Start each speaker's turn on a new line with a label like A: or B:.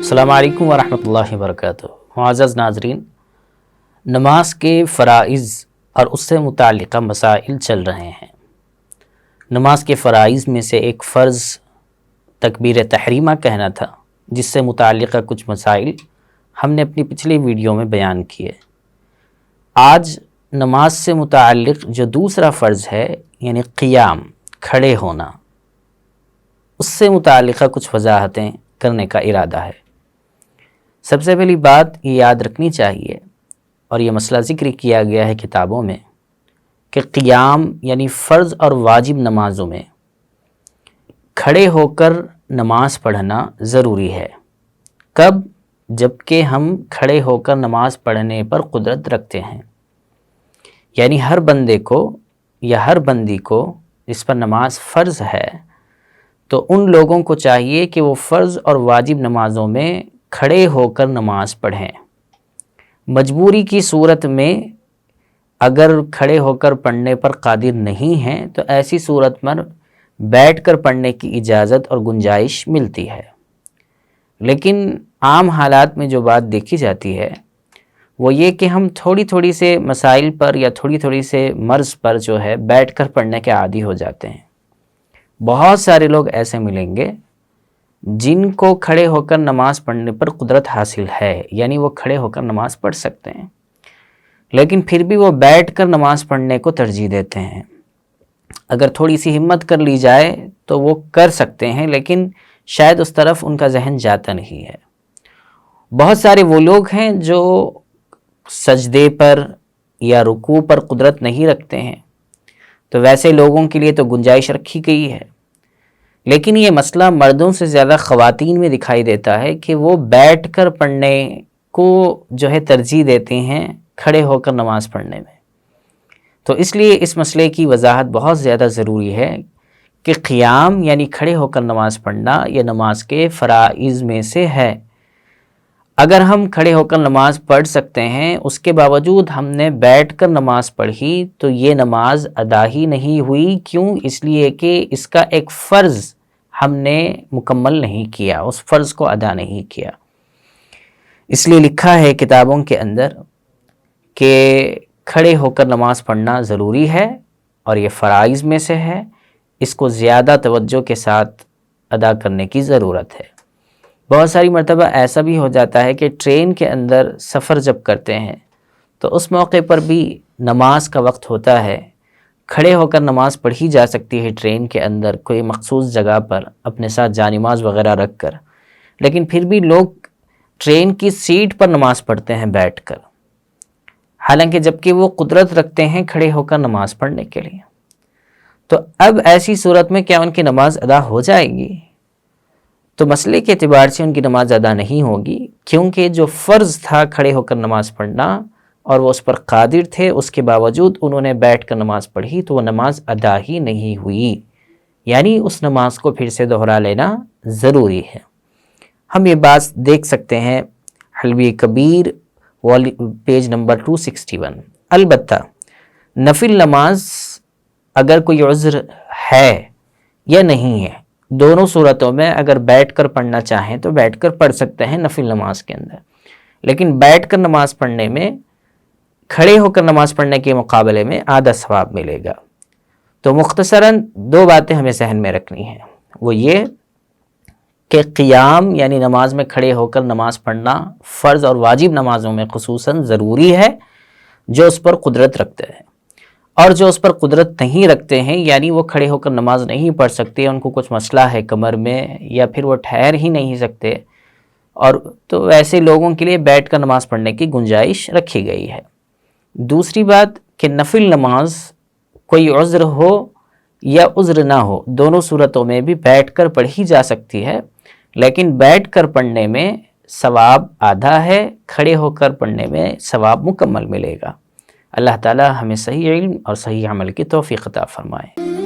A: السلام علیکم ورحمۃ اللہ وبرکاتہ۔ معزز ناظرین، نماز کے فرائض اور اس سے متعلقہ مسائل چل رہے ہیں۔ نماز کے فرائض میں سے ایک فرض تکبیر تحریمہ کہنا تھا، جس سے متعلقہ کچھ مسائل ہم نے اپنی پچھلی ویڈیو میں بیان کیے۔ آج نماز سے متعلق جو دوسرا فرض ہے، یعنی قیام، کھڑے ہونا، اس سے متعلقہ کچھ وضاحتیں کرنے کا ارادہ ہے۔ سب سے پہلی بات یہ یاد رکھنی چاہیے، اور یہ مسئلہ ذکر کیا گیا ہے کتابوں میں، کہ قیام یعنی فرض اور واجب نمازوں میں کھڑے ہو کر نماز پڑھنا ضروری ہے۔ کب؟ جب کہ ہم کھڑے ہو کر نماز پڑھنے پر قدرت رکھتے ہیں، یعنی ہر بندے کو یا ہر بندی کو جس پر نماز فرض ہے، تو ان لوگوں کو چاہیے کہ وہ فرض اور واجب نمازوں میں کھڑے ہو کر نماز پڑھیں۔ مجبوری کی صورت میں اگر کھڑے ہو کر پڑھنے پر قادر نہیں ہیں تو ایسی صورت میں بیٹھ کر پڑھنے کی اجازت اور گنجائش ملتی ہے۔ لیکن عام حالات میں جو بات دیکھی جاتی ہے وہ یہ کہ ہم تھوڑی تھوڑی سے مسائل پر یا تھوڑی تھوڑی سے مرض پر جو ہے بیٹھ کر پڑھنے کے عادی ہو جاتے ہیں۔ بہت سارے لوگ ایسے ملیں گے جن کو کھڑے ہو کر نماز پڑھنے پر قدرت حاصل ہے، یعنی وہ کھڑے ہو کر نماز پڑھ سکتے ہیں، لیکن پھر بھی وہ بیٹھ کر نماز پڑھنے کو ترجیح دیتے ہیں۔ اگر تھوڑی سی ہمت کر لی جائے تو وہ کر سکتے ہیں، لیکن شاید اس طرف ان کا ذہن جاتا نہیں ہے۔ بہت سارے وہ لوگ ہیں جو سجدے پر یا رکوع پر قدرت نہیں رکھتے ہیں، تو ویسے لوگوں کے لیے تو گنجائش رکھی گئی ہے۔ لیکن یہ مسئلہ مردوں سے زیادہ خواتین میں دکھائی دیتا ہے کہ وہ بیٹھ کر پڑھنے کو جو ہے ترجیح دیتے ہیں کھڑے ہو کر نماز پڑھنے میں۔ تو اس لیے اس مسئلے کی وضاحت بہت زیادہ ضروری ہے کہ قیام یعنی کھڑے ہو کر نماز پڑھنا یہ نماز کے فرائض میں سے ہے۔ اگر ہم کھڑے ہو کر نماز پڑھ سکتے ہیں، اس کے باوجود ہم نے بیٹھ کر نماز پڑھی، تو یہ نماز ادا ہی نہیں ہوئی۔ کیوں؟ اس لیے کہ اس کا ایک فرض ہم نے مکمل نہیں کیا، اس فرض کو ادا نہیں کیا۔ اس لیے لکھا ہے کتابوں کے اندر کہ کھڑے ہو کر نماز پڑھنا ضروری ہے اور یہ فرائض میں سے ہے، اس کو زیادہ توجہ کے ساتھ ادا کرنے کی ضرورت ہے۔ بہت ساری مرتبہ ایسا بھی ہو جاتا ہے کہ ٹرین کے اندر سفر جب کرتے ہیں تو اس موقع پر بھی نماز کا وقت ہوتا ہے، کھڑے ہو کر نماز پڑھی جا سکتی ہے ٹرین کے اندر کوئی مخصوص جگہ پر اپنے ساتھ جانماز وغیرہ رکھ کر، لیکن پھر بھی لوگ ٹرین کی سیٹ پر نماز پڑھتے ہیں بیٹھ کر، حالانکہ جبکہ وہ قدرت رکھتے ہیں کھڑے ہو کر نماز پڑھنے کے لیے۔ تو اب ایسی صورت میں کیا ان کی نماز ادا ہو جائے گی؟ تو مسئلے کے اعتبار سے ان کی نماز ادا نہیں ہوگی، کیونکہ جو فرض تھا کھڑے ہو کر نماز پڑھنا اور وہ اس پر قادر تھے، اس کے باوجود انہوں نے بیٹھ کر نماز پڑھی، تو وہ نماز ادا ہی نہیں ہوئی، یعنی اس نماز کو پھر سے دوہرا لینا ضروری ہے۔ ہم یہ بات دیکھ سکتے ہیں حلوی کبیر پیج نمبر 261۔ البتہ نفل نماز اگر کوئی عذر ہے یا نہیں ہے، دونوں صورتوں میں اگر بیٹھ کر پڑھنا چاہیں تو بیٹھ کر پڑھ سکتے ہیں نفل نماز کے اندر، لیکن بیٹھ کر نماز پڑھنے میں کھڑے ہو کر نماز پڑھنے کے مقابلے میں آدھا ثواب ملے گا۔ تو مختصراً دو باتیں ہمیں ذہن میں رکھنی ہیں، وہ یہ کہ قیام یعنی نماز میں کھڑے ہو کر نماز پڑھنا فرض اور واجب نمازوں میں خصوصاً ضروری ہے جو اس پر قدرت رکھتے ہیں، اور جو اس پر قدرت نہیں رکھتے ہیں یعنی وہ کھڑے ہو کر نماز نہیں پڑھ سکتے، ان کو کچھ مسئلہ ہے کمر میں یا پھر وہ ٹھہر ہی نہیں سکتے، اور تو ایسے لوگوں کے لیے بیٹھ کر نماز پڑھنے کی گنجائش رکھی گئی ہے۔ دوسری بات کہ نفل نماز کوئی عذر ہو یا عذر نہ ہو، دونوں صورتوں میں بھی بیٹھ کر پڑھی جا سکتی ہے، لیکن بیٹھ کر پڑھنے میں ثواب آدھا ہے، کھڑے ہو کر پڑھنے میں ثواب مکمل ملے گا۔ اللہ تعالی ہمیں صحیح علم اور صحیح عمل کی توفیق عطا فرمائے۔